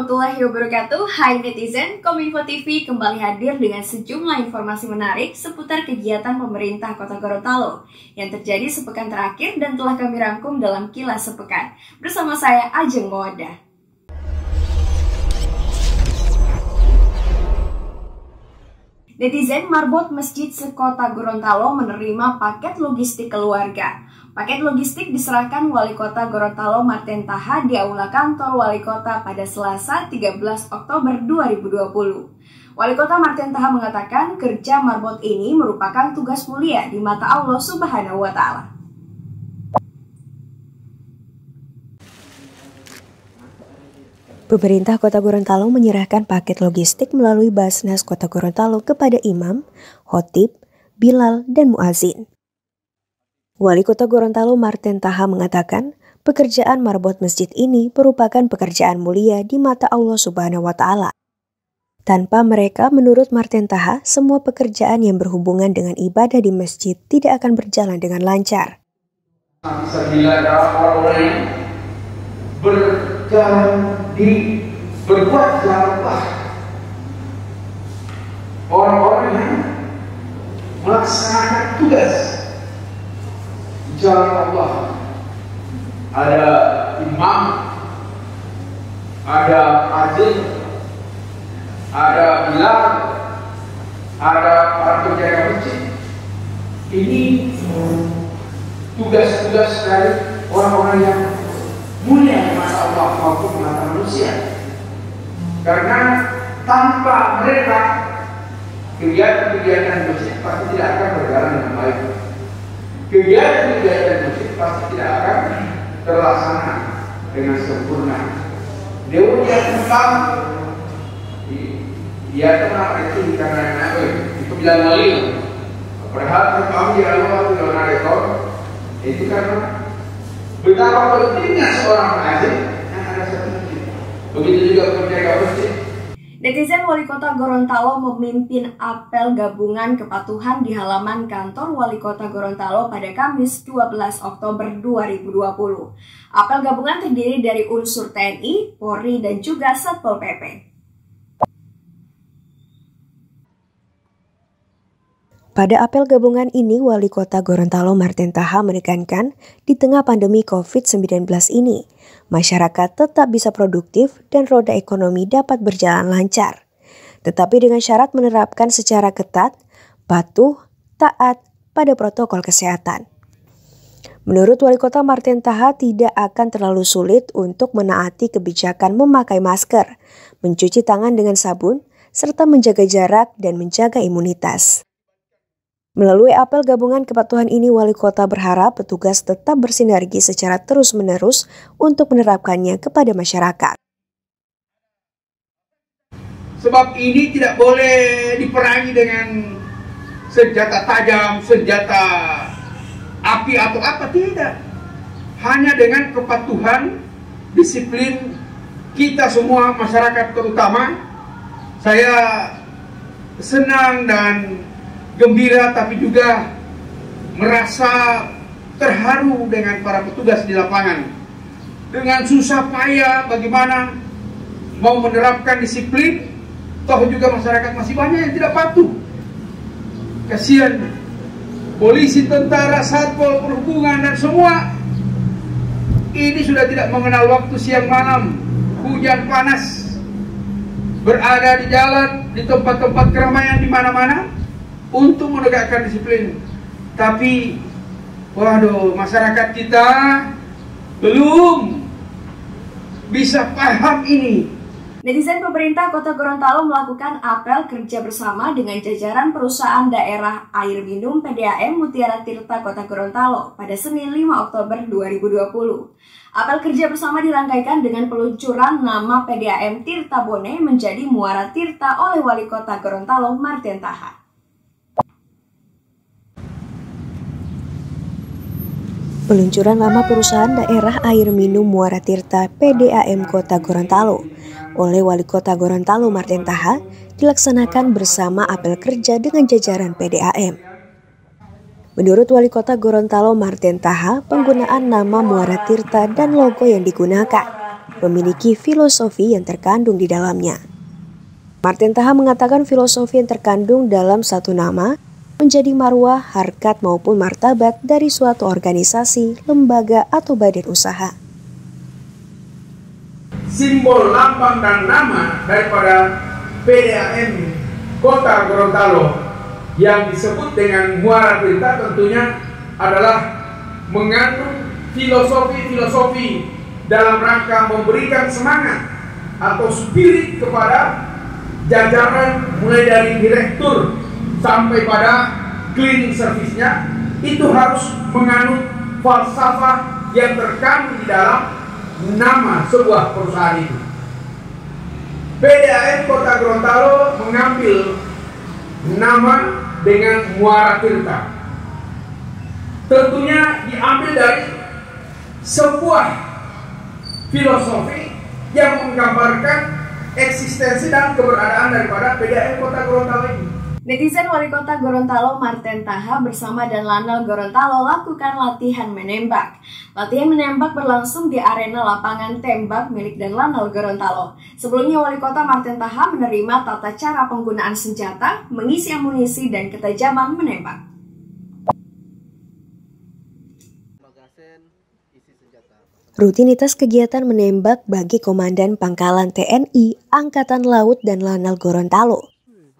warahmatullahi wabarakatuh. Hai netizen, Kominfo TV kembali hadir dengan sejumlah informasi menarik seputar kegiatan pemerintah Kota Gorontalo yang terjadi sepekan terakhir dan telah kami rangkum dalam Kilas Sepekan. Bersama saya Ajeng Mawadah. Netizen marbot Masjid se-Kota Gorontalo menerima paket logistik keluarga. Paket logistik diserahkan Wali Kota Gorontalo Marten Taha di Aula Kantor Wali Kota pada Selasa 13 Oktober 2020. Wali Kota Marten Taha mengatakan kerja marbot ini merupakan tugas mulia di mata Allah Subhanahu wa Ta'ala. Pemerintah Kota Gorontalo menyerahkan paket logistik melalui Basnas Kota Gorontalo kepada imam, khotib, bilal, dan muazin. Wali Kota Gorontalo Marten Taha mengatakan, pekerjaan marbot masjid ini merupakan pekerjaan mulia di mata Allah Subhanahu wa Ta'ala. Tanpa mereka, menurut Marten Taha, semua pekerjaan yang berhubungan dengan ibadah di masjid tidak akan berjalan dengan lancar. Berbuat salah orang-orang yang melaksanakan tugas jalan Allah. Ada imam, ada azan, ada bilal, ada para penjaga masjid. Ini tugas-tugas dari orang-orang yang mulia di mata Allah maupun di mata manusia. Karena tanpa mereka kegiatan-kegiatan masjid pasti tidak akan berjalan dengan baik. Kegiatan-kegiatan masjid pasti tidak akan terlaksana dengan sempurna. Dewa dia tentang dia kenapa itu karena itu bilang malil. Padahal kamu di Allah itu karena betapa pentingnya seorang muazin yang ada satu masjid. Begitu juga penjaga masjid. Netizen Wali Kota Gorontalo memimpin apel gabungan kepatuhan di halaman kantor Wali Kota Gorontalo pada Kamis 12 Oktober 2020. Apel gabungan terdiri dari unsur TNI, Polri, dan juga Satpol PP. Pada apel gabungan ini, Wali Kota Gorontalo Marten Taha menekankan, di tengah pandemi COVID-19 ini, masyarakat tetap bisa produktif dan roda ekonomi dapat berjalan lancar. Tetapi dengan syarat menerapkan secara ketat, patuh, taat pada protokol kesehatan. Menurut Wali Kota Marten Taha, tidak akan terlalu sulit untuk menaati kebijakan memakai masker, mencuci tangan dengan sabun, serta menjaga jarak dan menjaga imunitas. Melalui apel gabungan kepatuhan ini, Wali Kota berharap petugas tetap bersinergi secara terus-menerus untuk menerapkannya kepada masyarakat. Sebab ini tidak boleh diperangi dengan senjata tajam, senjata api atau apa, tidak. Hanya dengan kepatuhan, disiplin kita semua masyarakat terutama. Saya senang dan gembira tapi juga merasa terharu dengan para petugas di lapangan. Dengan susah payah bagaimana mau menerapkan disiplin, toh juga masyarakat masih banyak yang tidak patuh. Kasihan polisi, tentara, satpol, perhubungan dan semua ini sudah tidak mengenal waktu siang malam, hujan panas, berada di jalan, di tempat-tempat keramaian di mana-mana untuk menegakkan disiplin. Tapi waduh, masyarakat kita belum bisa paham ini. Netizen pemerintah Kota Gorontalo melakukan apel kerja bersama dengan jajaran perusahaan daerah air minum PDAM Mutiara Tirta Kota Gorontalo pada Senin 5 Oktober 2020. Apel kerja bersama dirangkaikan dengan peluncuran nama PDAM Tirta Bone menjadi Muara Tirta oleh Wali Kota Gorontalo Marten Taha. Peluncuran nama perusahaan daerah air minum Muara Tirta PDAM Kota Gorontalo oleh Wali Kota Gorontalo Marten Taha dilaksanakan bersama apel kerja dengan jajaran PDAM. Menurut Wali Kota Gorontalo Marten Taha, penggunaan nama Muara Tirta dan logo yang digunakan memiliki filosofi yang terkandung di dalamnya. Martin Taha mengatakan filosofi yang terkandung dalam satu nama menjadi marwah, harkat maupun martabat dari suatu organisasi, lembaga, atau badan usaha. Simbol, lambang, dan nama daripada PDAM Kota Gorontalo yang disebut dengan Muara Tirta tentunya adalah mengandung filosofi-filosofi dalam rangka memberikan semangat atau spirit kepada jajaran mulai dari direktur sampai pada cleaning service-nya, itu harus menganut falsafah yang terkandung di dalam nama sebuah perusahaan itu. PDAM Kota Gorontalo mengambil nama dengan Muara Tirta. Tentunya diambil dari sebuah filosofi yang menggambarkan eksistensi dan keberadaan daripada PDAM Kota Gorontalo ini. Netizen Wali Kota Gorontalo Martin Taha bersama dan Lanal Gorontalo lakukan latihan menembak. Latihan menembak berlangsung di arena lapangan tembak milik dan Lanal Gorontalo. Sebelumnya Wali Kota Martin Taha menerima tata cara penggunaan senjata, mengisi amunisi, dan ketajaman menembak. Rutinitas kegiatan menembak bagi Komandan Pangkalan TNI Angkatan Laut dan Lanal Gorontalo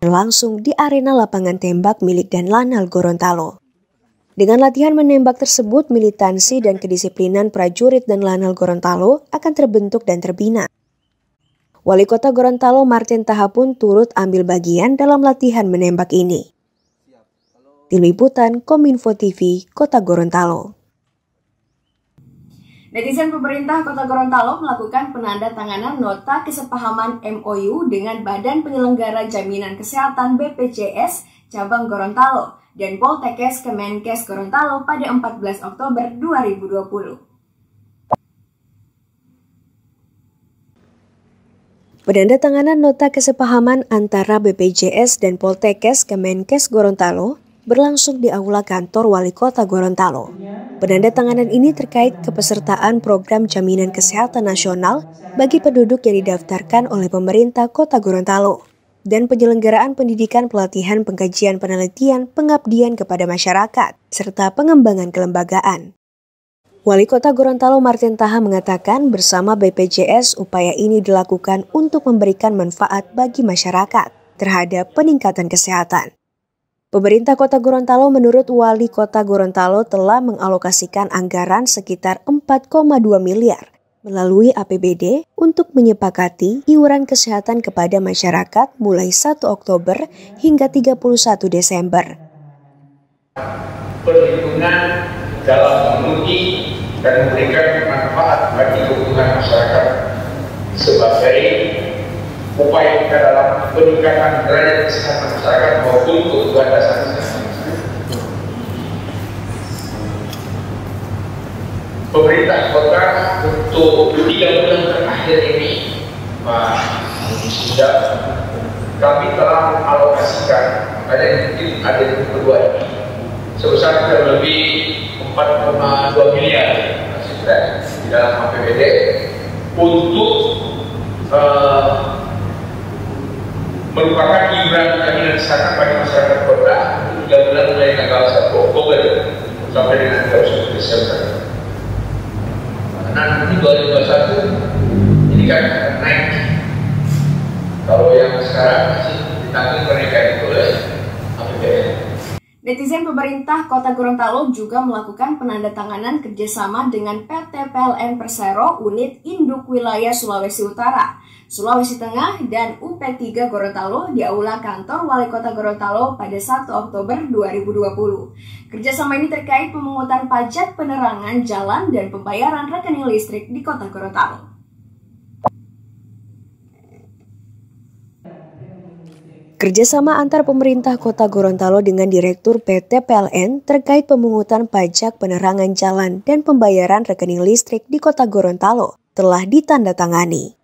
langsung di arena lapangan tembak milik dan Lanal Gorontalo. Dengan latihan menembak tersebut, militansi dan kedisiplinan prajurit dan Lanal Gorontalo akan terbentuk dan terbina. Wali Kota Gorontalo Martin Taha pun turut ambil bagian dalam latihan menembak ini. Tim Liputan Kominfo TV, Kota Gorontalo. Netizen pemerintah Kota Gorontalo melakukan penandatanganan nota kesepahaman MOU dengan Badan Penyelenggara Jaminan Kesehatan BPJS Cabang Gorontalo dan Poltekkes Kemenkes Gorontalo pada 14 Oktober 2020. Penandatanganan nota kesepahaman antara BPJS dan Poltekkes Kemenkes Gorontalo berlangsung di Aula Kantor Wali Kota Gorontalo. Penandatanganan ini terkait kepesertaan program jaminan kesehatan nasional bagi penduduk yang didaftarkan oleh pemerintah Kota Gorontalo dan penyelenggaraan pendidikan, pelatihan, pengkajian, penelitian, pengabdian kepada masyarakat, serta pengembangan kelembagaan. Wali Kota Gorontalo Martin Taha mengatakan bersama BPJS upaya ini dilakukan untuk memberikan manfaat bagi masyarakat terhadap peningkatan kesehatan. Pemerintah Kota Gorontalo menurut Wali Kota Gorontalo telah mengalokasikan anggaran sekitar 4,2 miliar melalui APBD untuk menyepakati iuran kesehatan kepada masyarakat mulai 1 Oktober hingga 31 Desember. Perhitungan dalam memenuhi dan memberikan manfaat bagi kebutuhan masyarakat sebagai upaya kita dalam peningkatan derajat kesehatan masyarakat maupun kebutuhan dasar kesehatan. Pemerintah kota untuk 3 bulan terakhir ini sudah kami telah mengalokasikan, makanya mungkin ada yang kedua ini sebesar kurang lebih 4,2 miliar di dalam APBD untuk merupakan iuran jaminan kesehatan bagi masyarakat kota 3 bulan mulai tanggal 1 Oktober sampai dengan 31 Desember. Nah, nanti 2021 ini kan naik. Kalau yang sekarang masih ditanggung kenaikan itu oleh APBN. Netizen pemerintah Kota Gorontalo juga melakukan penandatanganan kerjasama dengan PT PLN Persero Unit Induk Wilayah Sulawesi Utara, Sulawesi Tengah, dan UP3 Gorontalo di Aula Kantor Wali Kota Gorontalo pada 1 Oktober 2020. Kerjasama ini terkait pemungutan pajak penerangan jalan dan pembayaran rekening listrik di Kota Gorontalo. Kerjasama antar pemerintah Kota Gorontalo dengan Direktur PT PLN terkait pemungutan pajak penerangan jalan dan pembayaran rekening listrik di Kota Gorontalo telah ditandatangani.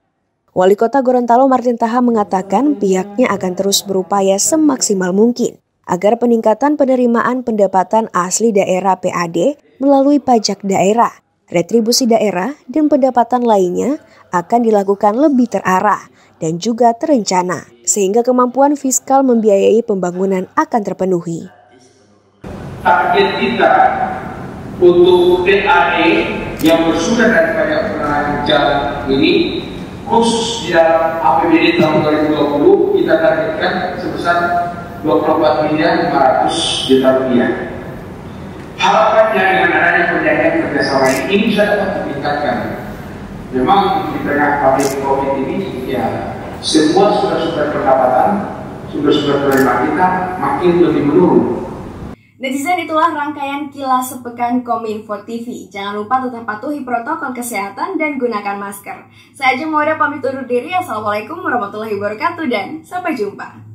Wali Kota Gorontalo Martin Taha mengatakan pihaknya akan terus berupaya semaksimal mungkin agar peningkatan penerimaan pendapatan asli daerah PAD melalui pajak daerah Retribusi daerah dan pendapatan lainnya akan dilakukan lebih terarah dan juga terencana, sehingga kemampuan fiskal membiayai pembangunan akan terpenuhi. Target kita untuk DAE yang bersumber daripada penerangan jalan ini, khusus di dalam APBD tahun 2020 kita targetkan sebesar 24.500 juta rupiah. Harapannya dengan adanya perjanjian kerjasama ini bisa dapat ditingkatkan. Memang di tengah pandemi COVID ini, ya semua sumber-sumber pendapatan, sumber-sumber penerimaan kita makin lebih menurun. Netizen, itulah rangkaian Kilas Sepekan Kominfo TV. Jangan lupa tetap patuhi protokol kesehatan dan gunakan masker. Saya Ajeng Maura pamit undur diri. Assalamualaikum warahmatullahi wabarakatuh dan sampai jumpa.